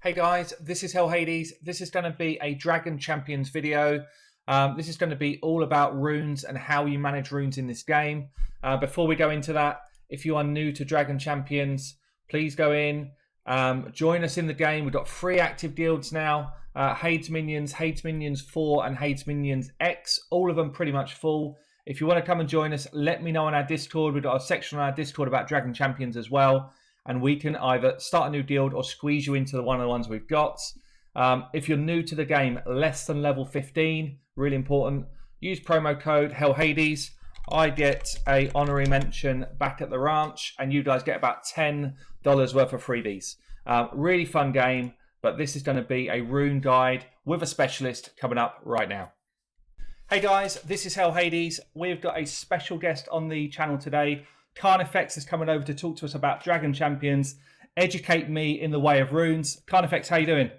Hey guys, this is Hell Hades. This is going to be a Dragon Champions video. This is going to be all about runes and how you manage runes in this game. Before we go into that, if you are new to Dragon Champions, please go in, join us in the game. We've got 3 active guilds now. Hades Minions 4 and Hades Minions X, all of them pretty much full. If you want to come and join us, let me know on our Discord. We've got a section on our Discord about Dragon Champions as well. And we can either start a new guild or squeeze you into one of the ones we've got. If you're new to the game, less than level 15, really important, use promo code HellHades. I get a honorary mention back at the ranch, and you guys get about $10 worth of freebies. Really fun game, but this is going to be a rune guide with a specialist coming up right now. Hey guys, this is Hell Hades. We've got a special guest on the channel today. CARNIFEX is coming over to talk to us about Dragon Champions, educate me in the way of runes. CARNIFEX, how you doing?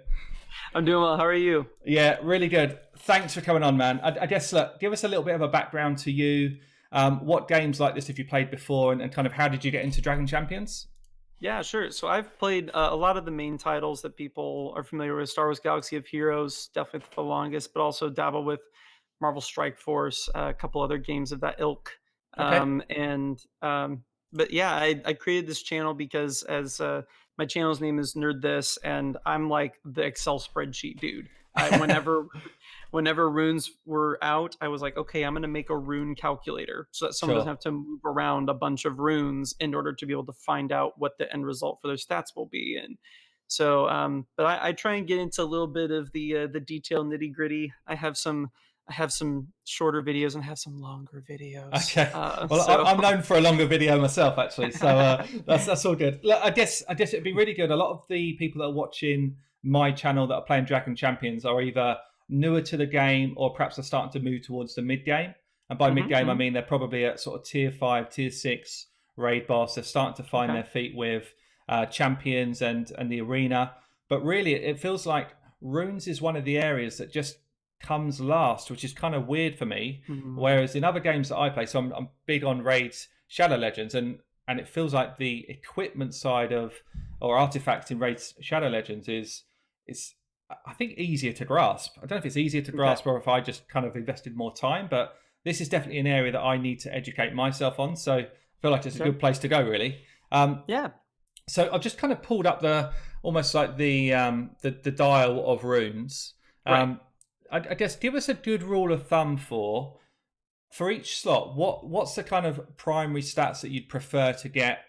I'm doing well. How are you? Yeah, really good. Thanks for coming on, man. I guess, look, give us a little bit of a background to you. What games like this have you played before, and kind of how did you get into Dragon Champions? Yeah, sure. So I've played a lot of the main titles that people are familiar with. Star Wars Galaxy of Heroes, definitely the longest, but also dabble with Marvel Strike Force, a couple other games of that ilk. Okay. But yeah, I created this channel because as my channel's name is Nerd This, and I'm like the Excel spreadsheet dude. Whenever runes were out, I was like, okay, I'm gonna make a rune calculator so that someone doesn't have to move around a bunch of runes in order to be able to find out what the end result for their stats will be. And so, but I try and get into a little bit of the detail nitty gritty. I have some shorter videos and I have some longer videos. Okay. Well, I'm known for a longer video myself, actually, so that's all good. Look, I guess it'd be really good. A lot of the people that are watching my channel that are playing Dragon Champions are either newer to the game or perhaps are starting to move towards the mid game. And by mid game, I mean they're probably at sort of tier 5, tier 6 raid boss. They're starting to find their feet with champions and the arena. But really, it feels like runes is one of the areas that just comes last, which is kind of weird for me. Whereas in other games that I play, so I'm big on raids, Shadow Legends, and it feels like the equipment side of or artifacts in raids Shadow Legends is I think easier to grasp. I don't know if it's easier to grasp or if I just kind of invested more time, but this is definitely an area that I need to educate myself on. So I feel like it's a good place to go, really. Yeah. So I've just kind of pulled up almost like the dial of runes. Right. I guess give us a good rule of thumb for each slot. What's the kind of primary stats that you'd prefer to get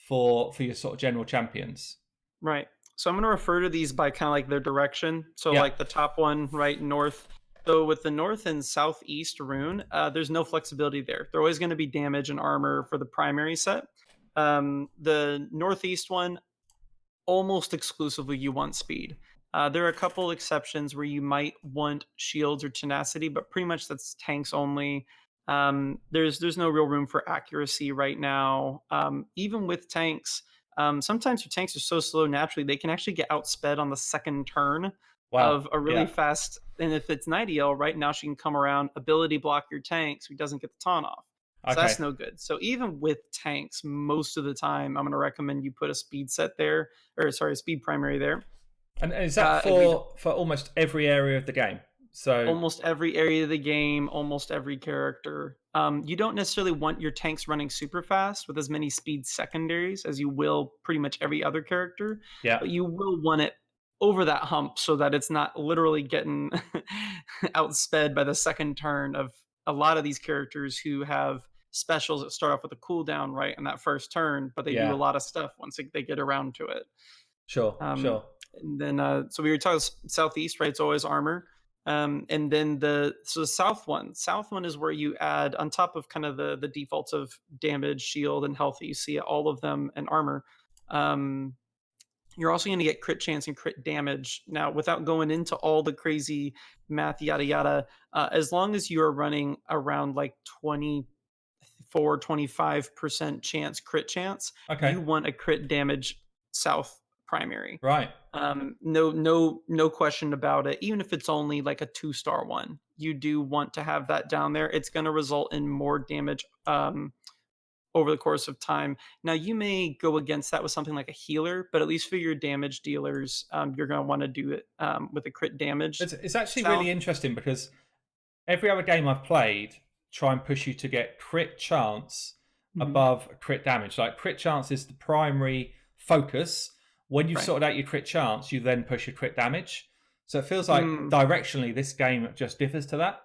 for your sort of general champions? Right. So I'm going to refer to these by kind of like their direction. So like the top one, right, north. So with the north and southeast rune, there's no flexibility there. They're always going to be damage and armor for the primary set. The northeast one, almost exclusively you want speed. There are a couple exceptions where you might want shields or tenacity, but pretty much that's tanks only. There's no real room for accuracy right now. Even with tanks, sometimes your tanks are so slow naturally they can actually get outsped on the second turn of a really fast. And if it's Nightingale, right now she can come around, ability block your tank so he doesn't get the taunt off. So that's no good. So even with tanks, most of the time, I'm going to recommend you put a speed set there, a speed primary there. And is that for almost every area of the game? So almost every area of the game, almost every character. You don't necessarily want your tanks running super fast with as many speed secondaries as you will pretty much every other character. Yeah. But you will want it over that hump so that it's not literally getting outsped by the second turn of a lot of these characters who have specials that start off with a cooldown right in that first turn, but they do a lot of stuff once they get around to it. Sure. And then so we were talking southeast, right? It's always armor. And then the south one is where you add on top of kind of the defaults of damage, shield, and health that you see all of them, and armor. You're also going to get crit chance and crit damage. Now, without going into all the crazy math, yada yada, as long as you are running around like 24-25% chance crit chance, you want a crit damage south primary. Right. No question about it. Even if it's only like a 2-star one, you do want to have that down there. It's going to result in more damage over the course of time. Now, you may go against that with something like a healer, but at least for your damage dealers, you're going to want to do it with a crit damage It's actually really south. interesting because every other game I've played try and push you to get crit chance Mhm. above crit damage. Like crit chance is the primary focus. When you've Right. sorted out your crit chance, you then push your crit damage. So it feels like Mm. directionally this game just differs to that.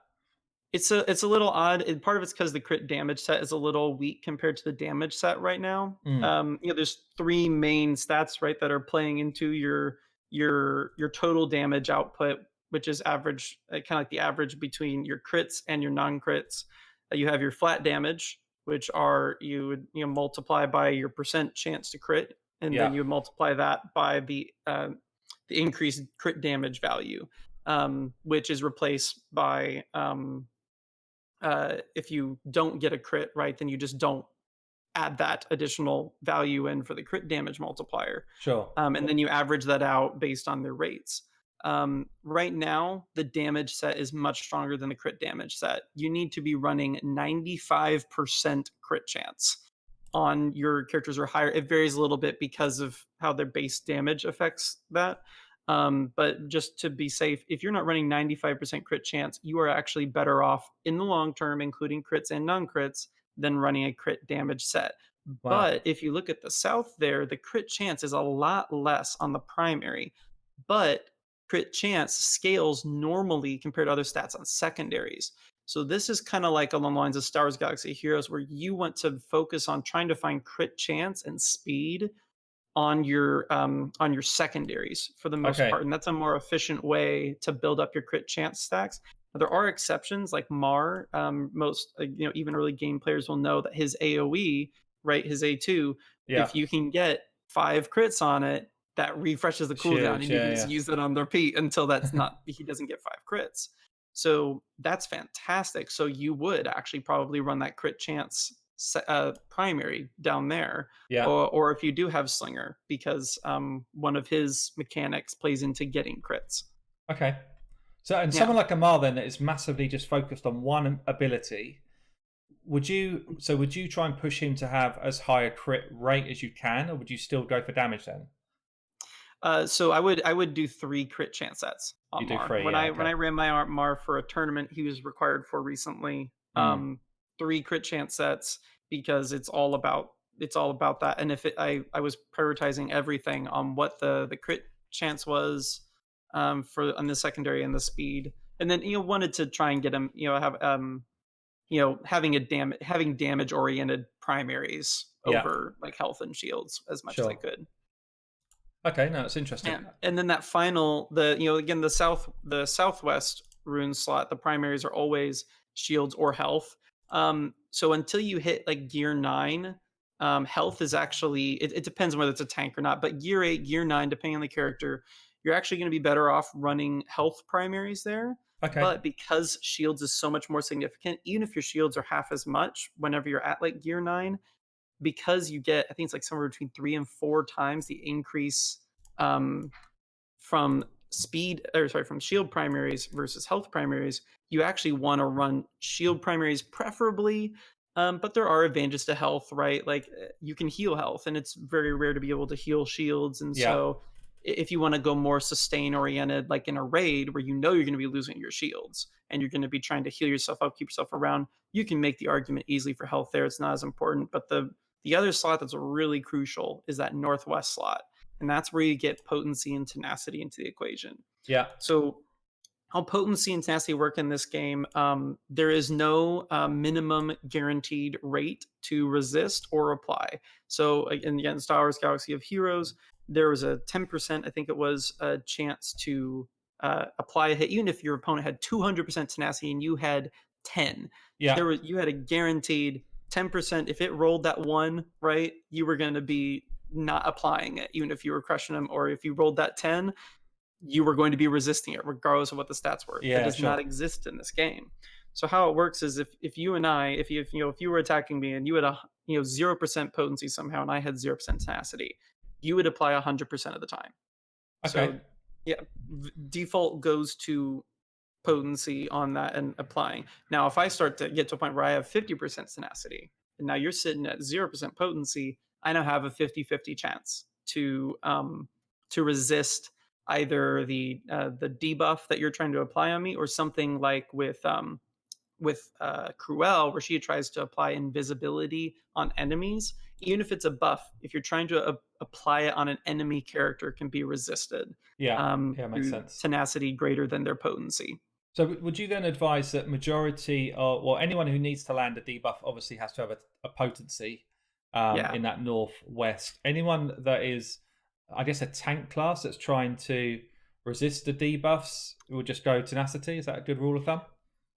It's a little odd, and part of it's because the crit damage set is a little weak compared to the damage set right now. Mm, There's 3 main stats, right, that are playing into your total damage output, which is average, kinda like the average between your crits and your non-crits. You have your flat damage, which are you would, multiply by your percent chance to crit, and then yeah, you would multiply that by the increased crit damage value, which is replaced by, if you don't get a crit, right, then you just don't add that additional value in for the crit damage multiplier. sure. And then you average that out based on their rates. Right now, the damage set is much stronger than the crit damage set. You need to be running 95% crit chance on your characters or higher. It varies a little bit because of how their base damage affects that. But just to be safe, if you're not running 95% crit chance, you are actually better off in the long term, including crits and non crits, than running a crit damage set. Wow. But if you look at the south there, the crit chance is a lot less on the primary, but crit chance scales normally compared to other stats on secondaries. So this is kind of like along the lines of Star Wars Galaxy of Heroes, where you want to focus on trying to find crit chance and speed on your secondaries for the most Okay. part, and that's a more efficient way to build up your crit chance stacks. There are exceptions like Mar. Most even early game players will know that his AOE, right, his A2, Yeah. if you can get 5 crits on it, that refreshes the cooldown, Huge. and you can Yeah. just use that on the repeat until that's Yeah. not he doesn't get 5 crits. So that's fantastic. So you would actually probably run that crit chance primary down there, Yeah. or if you do have Slinger, because one of his mechanics plays into getting crits. Okay. So, and Yeah. someone like Amar then that is massively just focused on one ability, would you try and push him to have as high a crit rate as you can, or would you still go for damage then? So I would do 3 crit chance sets You on do Mar. three, When yeah, I okay. ran my Mar for a tournament he was required for recently, Mm, 3 crit chance sets, because it's all about that. And if I was prioritizing everything on what the crit chance was, for on the secondary and the speed, and then wanted to try and get him, have having damage oriented primaries yeah, over like health and shields as much as I sure. could. Okay, no, it's interesting. And then that final, again, the southwest rune slot, the primaries are always shields or health. So until you hit like gear 9, health is actually, it depends on whether it's a tank or not, but gear 8, gear 9, depending on the character, you're actually going to be better off running health primaries there. Okay, But because shields is so much more significant, even if your shields are half as much whenever you're at like gear 9, because you get, I think it's like somewhere between 3 and 4 times the increase, um, from from shield primaries versus health primaries. You actually want to run shield primaries preferably, but there are advantages to health, right? Like, you can heal health, and it's very rare to be able to heal shields. And yeah, so, if you want to go more sustain oriented, like in a raid where you know you're going to be losing your shields and you're going to be trying to heal yourself up, keep yourself around, you can make the argument easily for health there. It's not as important. But the other slot that's really crucial is that northwest slot, and that's where you get potency and tenacity into the equation. yeah, So, how potency and tenacity work in this game? There is no minimum guaranteed rate to resist or apply. So, again, Star Wars Galaxy of Heroes, there was a 10%, I think it was, a chance to apply a hit, even if your opponent had 200% tenacity and you had 10. yeah. You had a guaranteed 10%. If it rolled that one, right, you were going to be not applying it, even if you were crushing them, or if you rolled that 10, you were going to be resisting it regardless of what the stats were. That Yeah, does not sure. exist in this game. So how it works is, if you and I, if you were attacking me and you had a 0% potency somehow and I had 0% tenacity, you would apply 100% of the time. Okay, So yeah, default goes to potency on that and applying. Now, if I start to get to a point where I have 50% tenacity, and now you're sitting at 0% potency, I now have a 50-50 chance to resist either the debuff that you're trying to apply on me, or something like with Cruel, where she tries to apply invisibility on enemies. Even if it's a buff, if you're trying to apply it on an enemy character, it can be resisted Yeah, yeah, makes through sense. tenacity greater than their potency. So would you then advise that majority or well anyone who needs to land a debuff obviously has to have a potency Yeah. in that northwest. Anyone that is, I guess, a tank class that's trying to resist the debuffs will just go tenacity. Is that a good rule of thumb?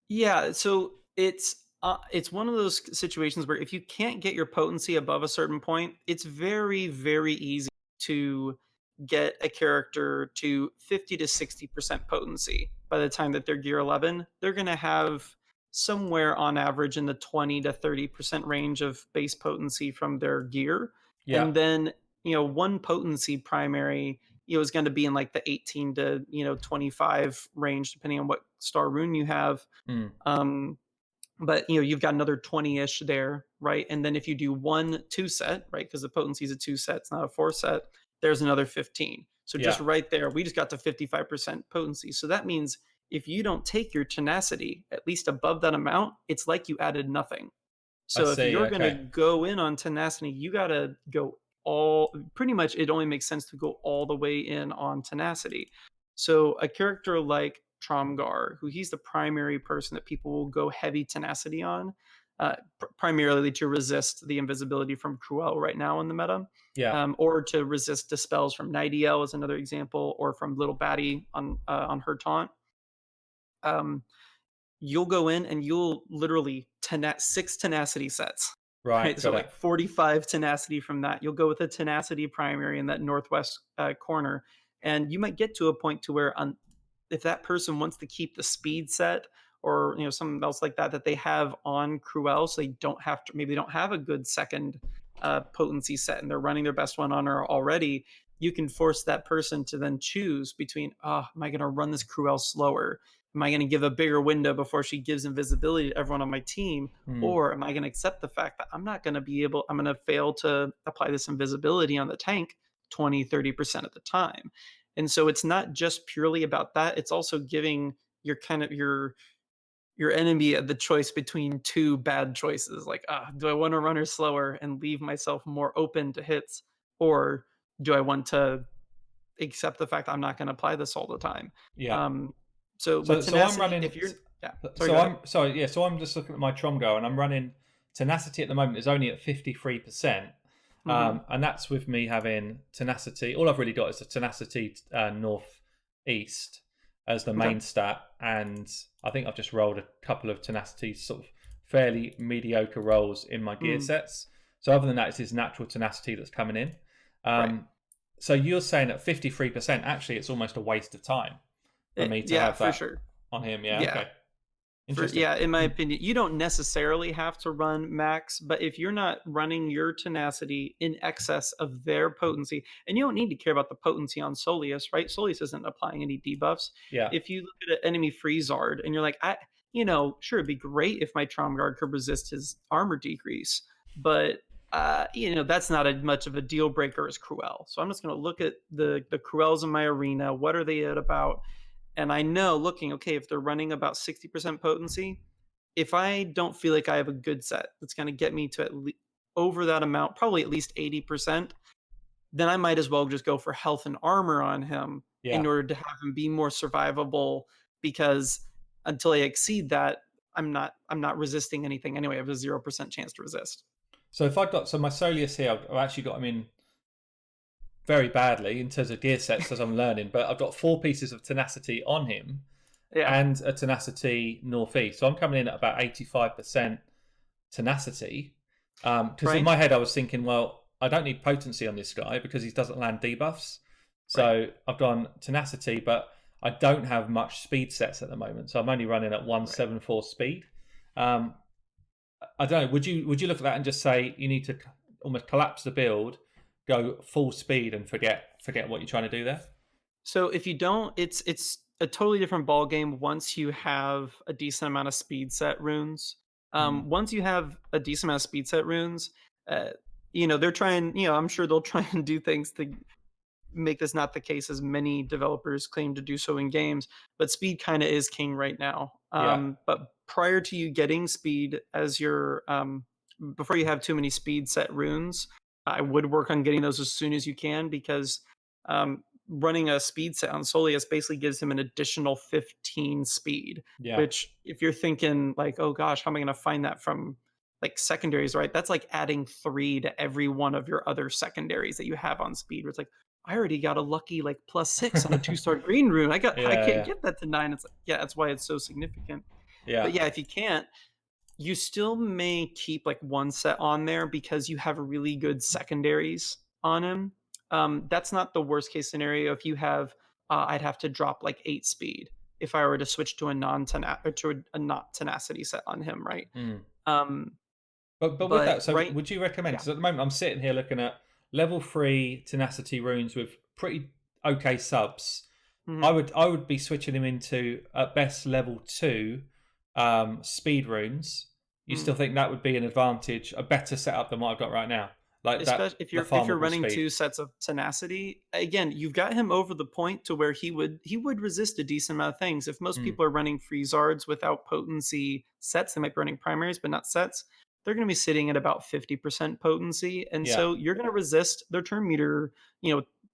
Yeah, so it's one of those situations where if you can't get your potency above a certain point, it's very, very easy to get a character to 50 to 60% potency. By the time that they're gear 11, they're going to have somewhere on average in the 20 to 30% range of base potency from their gear. Yeah. And then, one potency primary, is going to be in like the 18 to, 25 range, depending on what star rune you have. Mm. um, but you've got another 20-ish there, right? And then if you do 1 2 set, right, because the potency is a 2 set, it's not a 4 set, there's another 15. So just Yeah. right there, we just got to 55% potency. So that means if you don't take your tenacity at least above that amount, it's like you added nothing. I So if see. you're going to Okay. go in on tenacity, you got to go all pretty much, it only makes sense to go all the way in on tenacity. So a character like Tromgar, who he's the primary person that people will go heavy tenacity on, primarily to resist the invisibility from Cruel right now in the meta, Yeah. or to resist dispels from Nightiel is another example, or from Little Batty on her taunt. Um, you'll go in and you'll literally 6 tenacity sets, right? Right. So Got it. like 45 tenacity from that. You'll go with a tenacity primary in that northwest corner, and you might get to a point to where if that person wants to keep the speed set, or something else like that they have on Cruel, so they don't have to, maybe they don't have a good second potency set and they're running their best one on her already, you can force that person to then choose between, oh, am I going to run this Cruel slower? Am I going to give a bigger window before she gives invisibility to everyone on my team? Mm. Or am I going to accept the fact that I'm going to fail to apply this invisibility on the tank 20-30% of the time? And so it's not just purely about that. It's also giving your enemy the choice between two bad choices. Like, do I want to run her slower and leave myself more open to hits? Or do I want to accept the fact that I'm not going to apply this all the time? Yeah. Um, so with So I'm tenacity, running. if you're, yeah, sorry, So go ahead. I'm sorry. Yeah. So I'm just looking at my Tromgo and I'm running tenacity at the moment is only at 53%. Hmm. And that's with me having tenacity. All I've really got is a tenacity northeast as the Okay. main stat, and I think I've just rolled a couple of tenacity sort of fairly mediocre rolls in my gear Mm, sets. So other than that, it's his natural tenacity that's coming in. right. Um, so you're saying at 53%, actually, it's almost a waste of time for me to Yeah, have for that sure. on him. Yeah. Yeah. Okay. Interesting. In my Mm. opinion, you don't necessarily have to run max, but if you're not running your tenacity in excess of their potency, and you don't need to care about the potency on Soleus, right? Soleus isn't applying any debuffs. Yeah. If you look at an enemy Freezard and you're like, sure, it'd be great if my Tromguard could resist his armor decrease, but that's not as much of a deal breaker as Cruel. So I'm just going to look at the Cruels in my arena. What are they at about? And I know, looking, okay, if they're running about 60% potency, if I don't feel like I have a good set that's going to get me to over that amount, probably at least 80%, then I might as well just go for health and armor on him in Yeah. order to have him be more survivable, because until I exceed that, I'm not resisting anything anyway. I have a 0% chance to resist. So if I got my Soleus here, I've actually got him in very badly in terms of gear sets as I'm learning, but I've got 4 pieces of tenacity on him Yeah. and a tenacity northeast. So I'm coming in at about 85% tenacity. Because in Right. my head I was thinking, well, I don't need potency on this guy because he doesn't land debuffs. Right. So I've gone tenacity, but I don't have much speed sets at the moment. So I'm only running at Right. 174 speed. Um, I don't know. Would you look at that and just say you need to almost collapse the build, go full speed, and forget what you're trying to do there? So if you don't, it's a totally different ball game once you have a decent amount of speed set runes. Mm. Once you have a decent amount of speed set runes, uh, they're trying. I'm sure they'll try and do things to make this not the case, as many developers claim to do so in games, but speed kind of is king right now. Yeah. But prior to you getting speed as your before you have too many speed set runes, I would work on getting those as soon as you can, because running a speed set on Soleus basically gives him an additional 15 speed, Yeah. which, if you're thinking like, oh gosh, how am I going to find that from like secondaries, right? That's like adding 3 to every one of your other secondaries that you have on speed, where it's like, I already got a lucky like +6 on a 2-star green rune. I Yeah. can't Yeah. get that to 9. It's like, yeah, that's why it's so significant. Yeah. But yeah, if you can't, you still may keep like one set on there because you have really good secondaries on him. That's not the worst case scenario. If you have, I'd have to drop like 8 speed if I were to switch to a not tenacity set on him, right? Mm. Um, But with but that, so right, would you recommend? yeah. Because at the moment I'm sitting here looking at level 3 tenacity runes with pretty okay subs. Mhm. I would be switching him into at best level 2 speed runes. You Mhm. still think that would be an advantage, a better setup than what I've got right now, like that Especially if the you're farmable running speed. 2 sets of tenacity, again, you've got him over the point to where he would resist a decent amount of things. If most Mm. people are running Freezards without potency sets, they might be running primaries, but not sets. They're going to be sitting at about 50% potency, and Yeah. so you're going to resist their turn meter,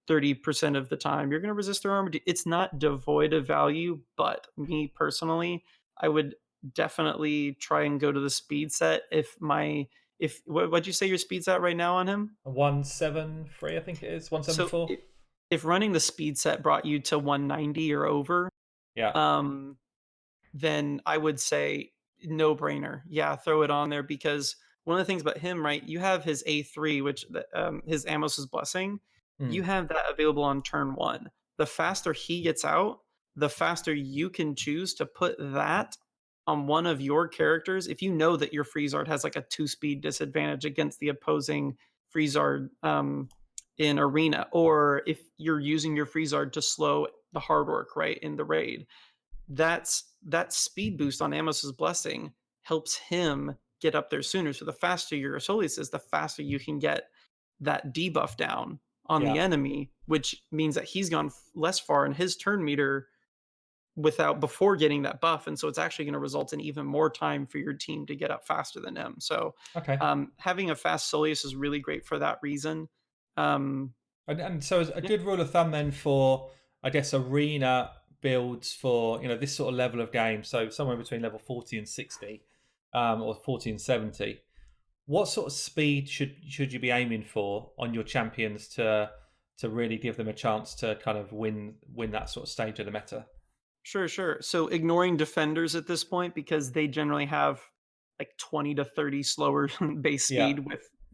30% of the time. You're going to resist their armor. It's not devoid of value, but me personally, I would definitely try and go to the speed set if what'd you say your speed's at right now on him? 173, I think it is So 174. if running the speed set brought you to 190 or over, Yeah. um, then I would say no brainer. Yeah, throw it on there, because one of the things about him, right? You have his A3, his Amos's blessing. You Mm. have that available on turn one. The faster he gets out, the faster you can choose to put that on one of your characters. If you know that your Freezard has like a 2 speed disadvantage against the opposing Freezard in Arena, or if you're using your Freezard to slow the hard work, right, in the raid, that speed boost on Amos's blessing helps him get up there sooner. So the faster your Solis is, the faster you can get that debuff down on the Yeah. enemy, which means that he's gone less far in his turn meter without before getting that buff, and so it's actually going to result in even more time for your team to get up faster than him. So Okay. having a fast Solis is really great for that reason. Um, And so as a yeah, good rule of thumb then for, I guess, arena builds for, this sort of level of game, so somewhere between level 40 and 60, or 40 and 70, what sort of speed should you be aiming for on your champions to really give them a chance to kind of win that sort of stage of the meta? sure, sure. So ignoring defenders at this point, because they generally have like 20 to 30 slower base Yeah. speed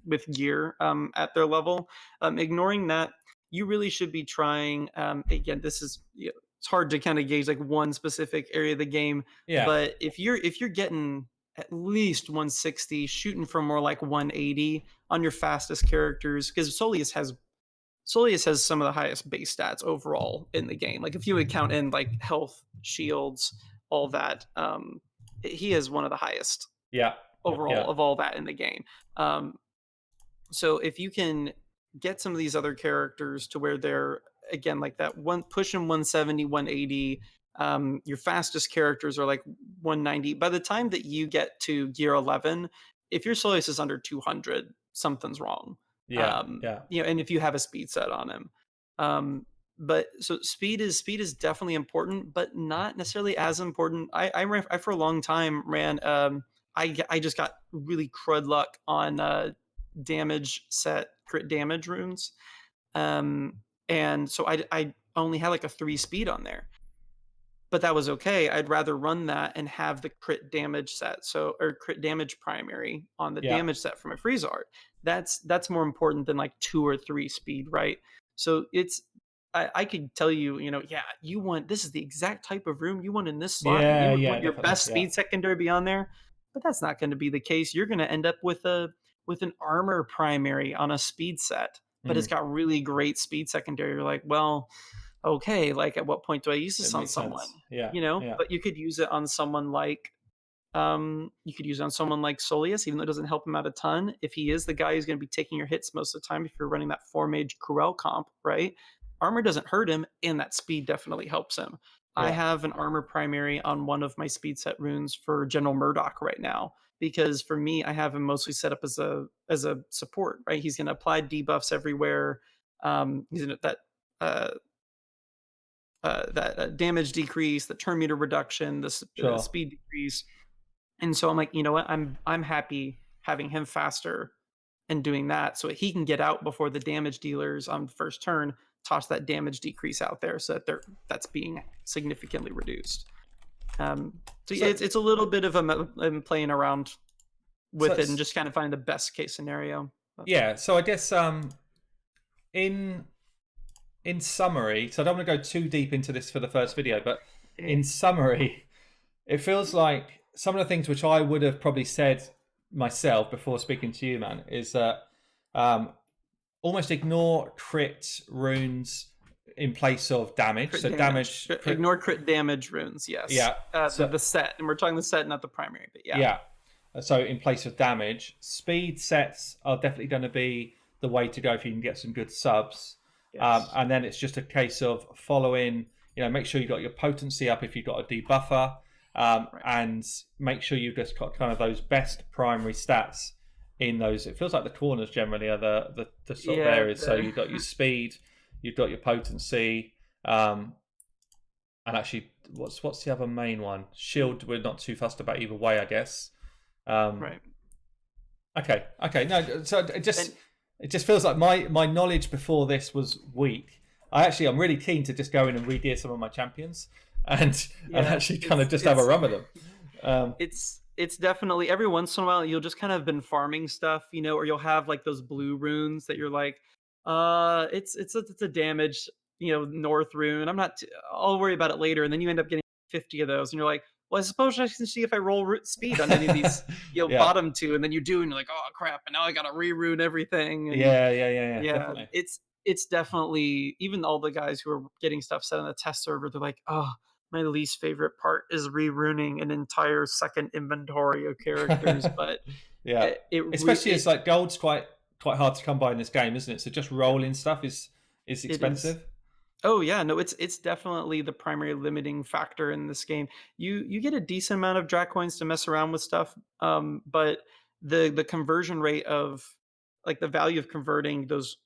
with gear at their level. Ignoring that, you really should be trying. Again, this is, it's hard to kind of gauge like one specific area of the game, Yeah. but if you're getting at least 160, shooting for more like 180 on your fastest characters, because Soleus has some of the highest base stats overall in the game. Like if you would count in like health, shields, all that, he is one of the highest Yeah. overall Yeah. of all that in the game. Um, so if you can get some of these other characters to where they're, again, like that one pushing 170, 180, your fastest characters are like 190. By the time that you get to gear 11, if your Soleus is under 200, something's wrong. Yeah. Yeah. And if you have a speed set on him. But so speed is definitely important, but not necessarily as important. I for a long time ran I just got really crud luck on damage set crit damage runes. Um, and so I only had like a 3 speed on there, but that was okay. I'd rather run that and have the crit damage set, so, or crit damage primary on the Yeah. damage set from a freeze art. That's more important than like 2 or 3 speed, right? So I could tell you, yeah, you want, this is the exact type of room you want in this slot, and you Yeah. would Yeah. want your Definitely. best Yeah. speed secondary beyond there, but that's not going to be the case. You're going to end up with an armor primary on a speed set, but it's Mm. got really great speed secondary. You're like, well, okay, like at what point do I use It this on makes someone? sense. Yeah. Yeah. But you could use it on someone like You could use it on someone like Solius, even though it doesn't help him out a ton. If he is the guy who's going to be taking your hits most of the time, if you're running that 4 mage Cruel comp, right? Armor doesn't hurt him, and that speed definitely helps him. I Yeah. have an armor primary on one of my speed set runes for General Murdoch right now, because for me, I have him mostly set up as a support, right? He's going to apply debuffs everywhere. He's going to uh, damage decrease, the turn meter reduction, the Sure. speed decrease, and so I'm like, you know what? I'm happy having him faster and doing that so he can get out before the damage dealers on the first turn toss that damage decrease out there, so that that's being significantly reduced. So yeah, it's a little bit of I'm playing around with it and just kind of finding the best case scenario. Yeah, so I guess in summary, so I don't want to go too deep into this for the first video, but in summary, it feels like some of the things which I would have probably said myself before speaking to you, man, is that almost ignore crit runes in place of damage. Crit so damage. Ignore crit damage runes, yes. Yeah. So the set, and we're talking the set, not the primary, but yeah. Yeah. So in place of damage, speed sets are definitely going to be the way to go if you can get some good subs. Yes. And then it's just a case of following, make sure you've got your potency up if you've got a debuffer, right. And make sure you've just got kind of those best primary stats in those. It feels like the corners generally are the sort of areas. So you've got your speed, you've got your potency, and actually, what's the other main one? Shield. We're not too fussed about either way, I guess. Right. Okay. No. So it just feels like my knowledge before this was weak. I'm really keen to just go in and re-gear some of my champions and actually kind of just have a run with them. It's definitely every once in a while you'll just kind of been farming stuff, or you'll have like those blue runes that you're like, it's a damage, north rune. I'll worry about it later, and then you end up getting 50 of those, and you're like, well, I suppose I can see if I roll speed on any of these, bottom two, and then you do, and you're like, oh crap, and now I gotta re-rune everything. And yeah. Definitely. It's definitely, even all the guys who are getting stuff set on the test server, they're like, oh, my least favorite part is re-runing an entire second inventory of characters. But yeah, especially as like gold's quite hard to come by in this game, isn't it? So just rolling stuff is expensive. Oh yeah, no, it's definitely the primary limiting factor in this game. You get a decent amount of drat coins to mess around with stuff, but the conversion rate of like the value of converting those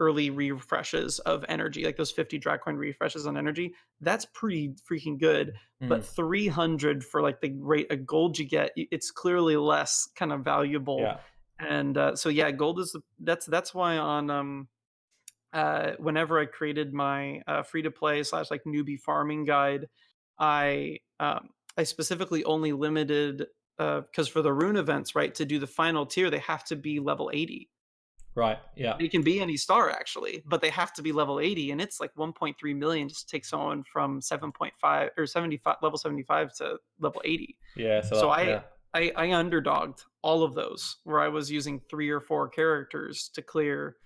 early refreshes of energy, like those 50 drat coin refreshes on energy, that's pretty freaking good. But 300 for like the rate of gold you get, it's clearly less kind of valuable. Yeah. And so yeah, gold is that's why on whenever I created my free to play / like newbie farming guide, I specifically only limited because for the rune events, right, to do the final tier, they have to be level 80. Right. Yeah. They can be any star actually, but they have to be level 80, and it's like 1.3 million just to take someone from 7.5 or 75 level 75 to level 80. Yeah. So I underdogged all of those where I was using 3 or 4 characters to clear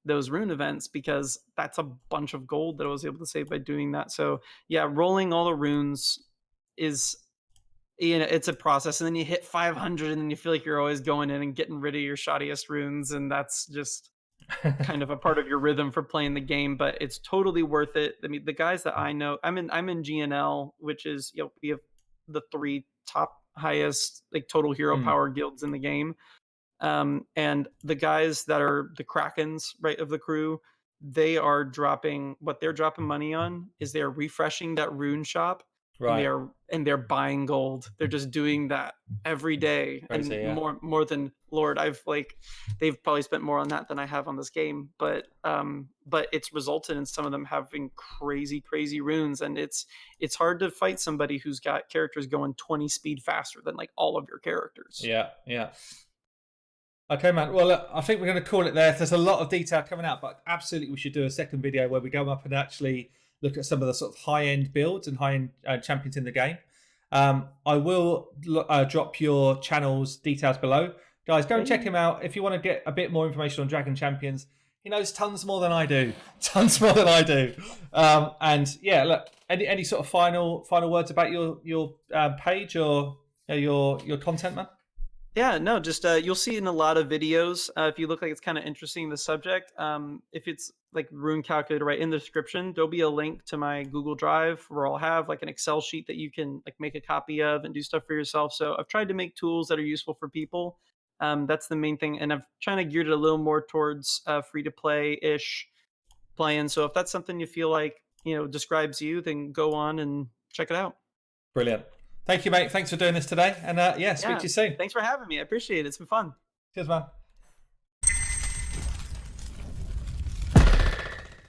those rune events, because that's a bunch of gold that I was able to save by doing that. So yeah, rolling all the runes is, it's a process, and then you hit 500 and then you feel like you're always going in and getting rid of your shoddiest runes, and that's just kind of a part of your rhythm for playing the game. But it's totally worth it. I mean, the guys that I know, I'm in GNL, which is, we have the 3 top highest like total hero power guilds in the game. And the guys that are the Krakens, right, of the crew, they're dropping money on is they're refreshing that rune shop, right, and they're buying gold. They're just doing that every day. Crazy, and more than Lord, they've probably spent more on that than I have on this game, but it's resulted in some of them having crazy runes, and it's hard to fight somebody who's got characters going 20 speed faster than like all of your characters. Yeah. Okay, man. Well, look, I think we're going to call it there. There's a lot of detail coming out, but absolutely we should do a second video where we go up and actually look at some of the sort of high-end builds and high-end champions in the game. I will drop your channel's details below. Guys, go and check him out. If you want to get a bit more information on Dragon Champions, he knows tons more than I do. And yeah, look, any sort of final words about your page or... your content, man? Yeah, no, just you'll see in a lot of videos if you look like it's kind of interesting the subject. If it's like rune calculator, right in the description, there'll be a link to my Google Drive where I'll have like an Excel sheet that you can like make a copy of and do stuff for yourself. So I've tried to make tools that are useful for people. That's the main thing, and I've trying to geared it a little more towards free to play ish playing. So if that's something you feel like describes you, then go on and check it out. Brilliant. Thank you, mate. Thanks for doing this today. And yeah, speak Yeah, to you soon. thanks for having me. I appreciate it. It's been fun. Cheers, man.